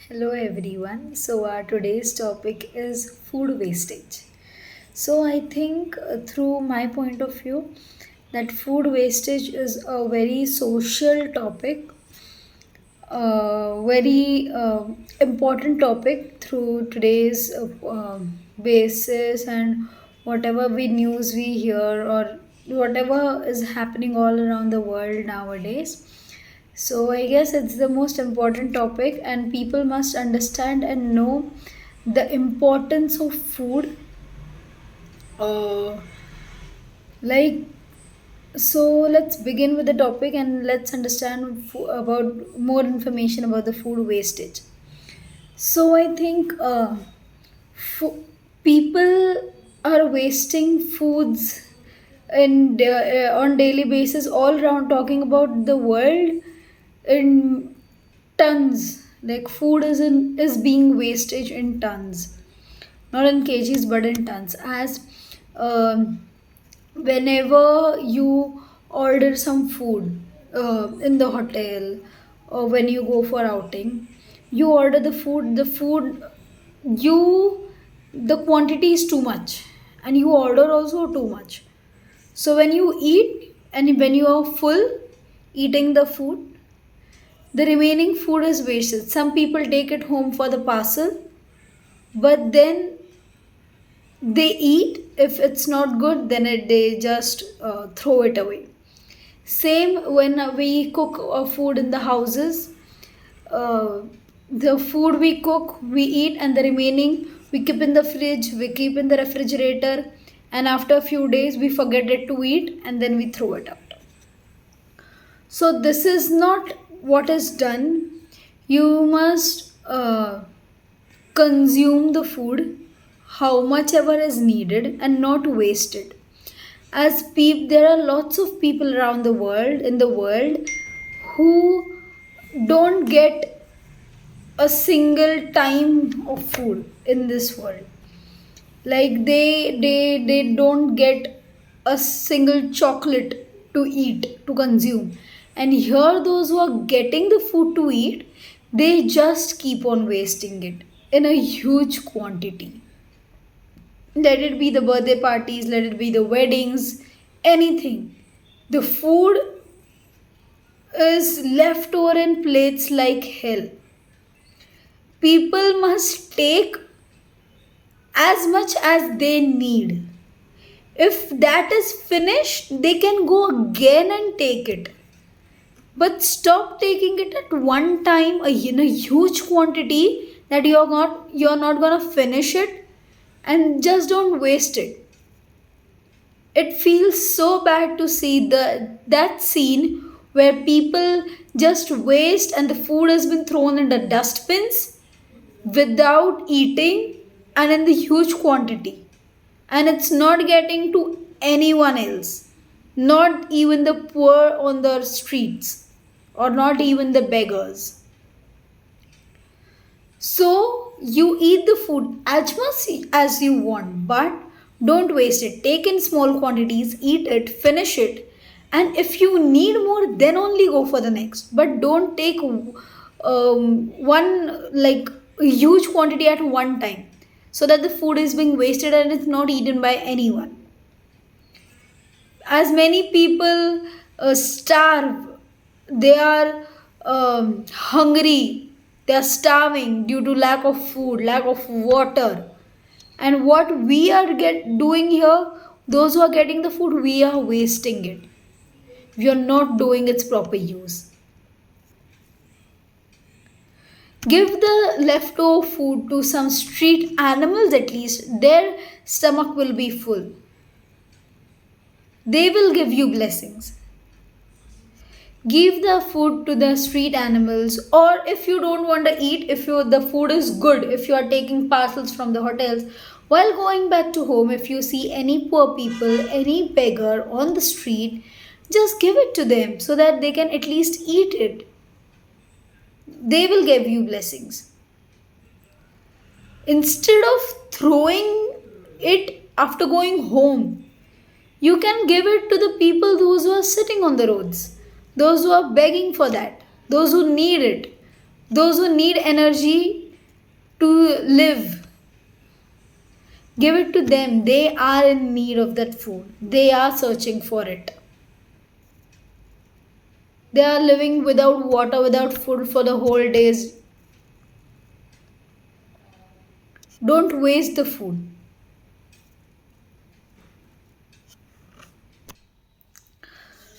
Hello everyone. So our today's topic is food wastage. So I think through my point of view that food wastage is a very social topic, very important topic through today's basis and whatever we news we hear or whatever is happening all around the world nowadays. So I guess it's the most important topic, and people must understand and know the importance of food. Uh, like so, let's begin with the topic and let's understand about more information about the food wastage. So I think fo- people are wasting foods on daily basis all around, talking about the world in tons. Like food is being wastage in tons, not in kgs but in tons. As um, whenever you order some food in the hotel or when you go for outing, you order the food you the quantity is too much and you order also too much. So when you eat and when you are full eating the food, the remaining food is wasted. Some people take it home for the parcel, but then they eat. If it's not good, then they just throw it away. Same when we cook food in the houses. Uh, the food we cook, we eat, and the remaining we keep in the fridge, we keep in the refrigerator, and after a few days we forget it to eat and then we throw it out. So, this is not what is done. You must consume the food how much ever is needed and not waste it. As there are lots of people around the world, in the world, who don't get a single time of food in this world. Like they don't get a single chocolate to eat, to consume. And here those who are getting the food to eat, they just keep on wasting it in a huge quantity. Let it be the birthday parties, let it be the weddings, anything. The food is left over in plates like hell. People must take as much as they need. If that is finished, they can go again and take it. But stop taking it at one time in a huge quantity that you're not gonna finish it, and just don't waste it. It feels so bad to see that scene where people just waste and the food has been thrown in the dustbins without eating and in the huge quantity, and it's not getting to anyone else, not even the poor on the streets or not even the beggars. So you eat the food as much as you want, but don't waste it. Take in small quantities, eat it, finish it, and if you need more, then only go for the next. But don't take one like a huge quantity at one time, so that the food is being wasted and it's not eaten by anyone. As many people starve, they are hungry, they are starving due to lack of food, lack of water. And what we are doing here, those who are getting the food, we are wasting it. We are not doing its proper use. Give the leftover food to some street animals, at least their stomach will be full. They will give you blessings. Give the food to the street animals, or if you don't want to eat, if the food is good, if you are taking parcels from the hotels, while going back to home, if you see any poor people, any beggar on the street, just give it to them so that they can at least eat it. They will give you blessings instead of throwing it after going home. You can give it to the people, those who are sitting on the roads, those who are begging for that, those who need it, those who need energy to live. Give it to them. They are in need of that food. They are searching for it. They are living without water, without food for the whole days. Don't waste the food.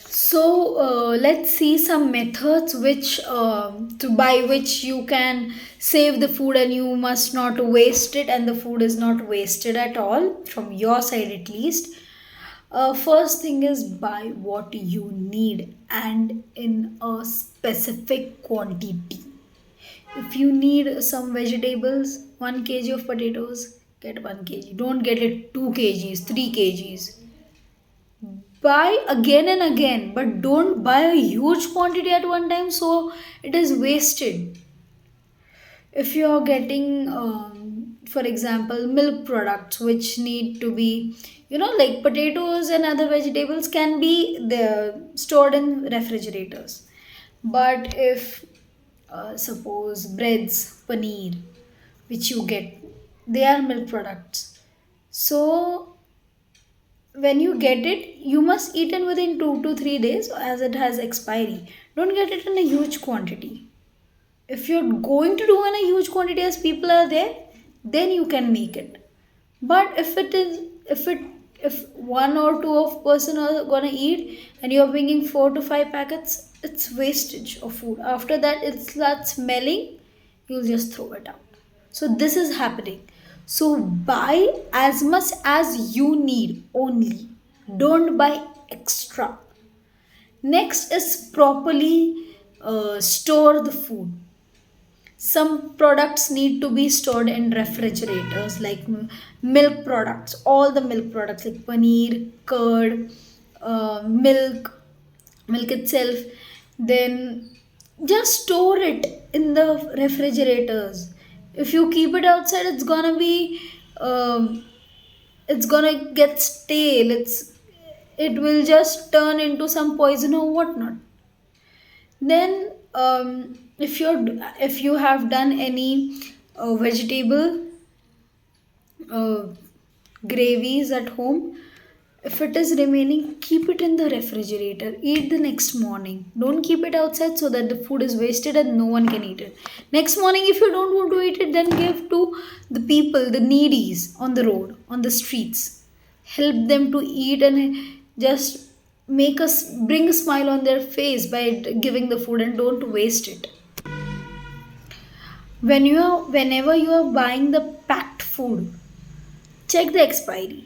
So let's see some methods which to by which you can save the food and you must not waste it, and the food is not wasted at all from your side at least. First thing is buy what you need and in a specific quantity. If you need some vegetables, 1 kg of potatoes, get 1 kg. Don't get it 2 kgs, 3 kgs. Buy again and again, but don't buy a huge quantity at one time so it is wasted. If you're getting for example milk products which need to be, like potatoes and other vegetables can be stored in refrigerators, but if suppose breads, paneer, which you get, they are milk products, so when you get it you must eat it within 2 to 3 days as it has expiry. Don't get it in a huge quantity. If you're going to do in a huge quantity as people are there, then you can make it. But if one or two of person are gonna eat and you're bringing 4 to 5 packets, it's wastage of food. After that it starts smelling, you'll just throw it out. So this is happening. So buy as much as you need only, don't buy extra. Next is properly store the food. Some products need to be stored in refrigerators, like milk products, all the milk products like paneer, curd, milk itself. Then just store it in the refrigerators. If you keep it outside, um, it's gonna get stale. It will just turn into some poison or whatnot. Then, if you have done any vegetable uh, gravies at home, if it is remaining, keep it in the refrigerator. Eat the next morning. Don't keep it outside so that the food is wasted and no one can eat it. Next morning, if you don't want to eat it, then give to the people, the needies on the road, on the streets. Help them to eat and just make us bring a smile on their face by giving the food, and don't waste it. Whenever you are buying the packed food, check the expiry.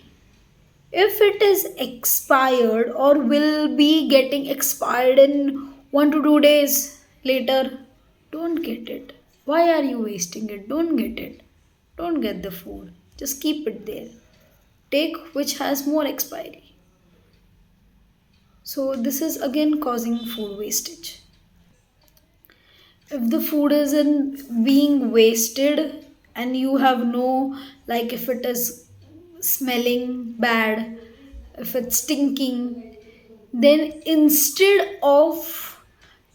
If it is expired or will be getting expired in 1 to 2 days later, don't get it. Why are you wasting it? Don't get it. Don't get the food. Just keep it there. Take which has more expiry. So, this is again causing food wastage. If the food isn't being wasted and you have no, like if it is smelling bad, if it's stinking, then instead of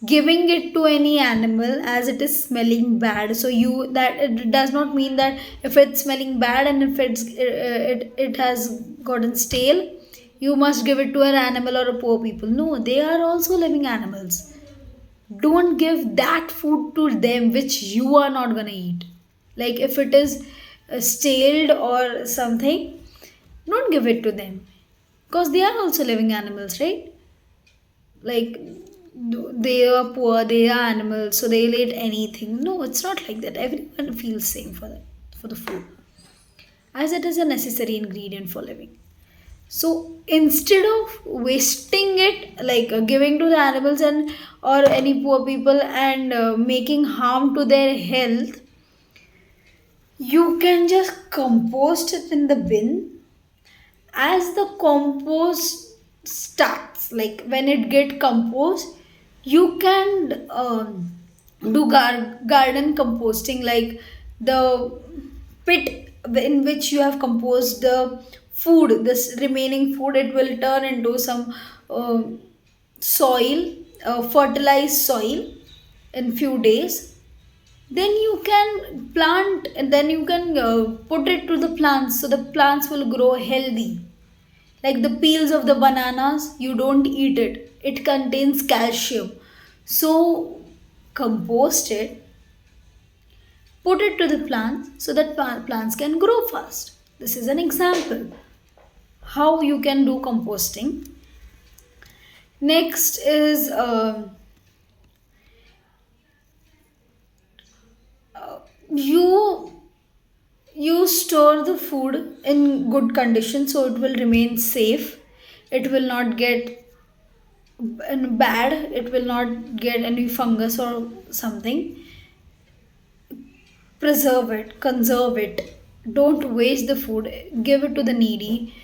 giving it to any animal as it is smelling bad, so you that it does not mean that if it's smelling bad and if it has gotten stale, you must give it to an animal or a poor people. No, they are also living animals. Don't give that food to them which you are not gonna eat. Like if it is staled or something, don't give it to them because they are also living animals, right? Like they are poor, they are animals, so they'll eat anything. No, it's not like that. Everyone feels same for that, for the food, as it is a necessary ingredient for living. So instead of wasting it, like giving to the animals and or any poor people and making harm to their health, you can just compost it in the bin. As the compost starts, like when it get compost, you can do garden composting, like the pit in which you have composed the food, this remaining food, it will turn into some uh, soil, fertilized soil in few days. then you can plant, and then you can put it to the plants so the plants will grow healthy. Like the peels of the bananas, you don't eat it, it contains calcium. So compost it, put it to the plants so that plants can grow fast. This is an example how you can do composting. Next is you you store the food in good condition so it will remain safe. It will not get bad, it will not get any fungus or something. Preserve it, conserve it, don't waste the food, give it to the needy.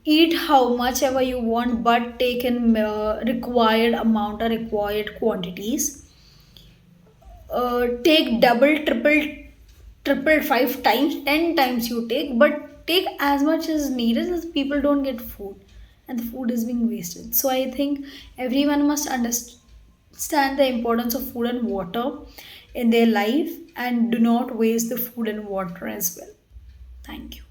Eat how much ever you want, but take in required amount or required quantities. Take double, triple, 5 times, 10 times you take, but take as much as needed, as people don't get food and the food is being wasted. So I think everyone must understand the importance of food and water in their life, and do not waste the food and water as well. Thank you.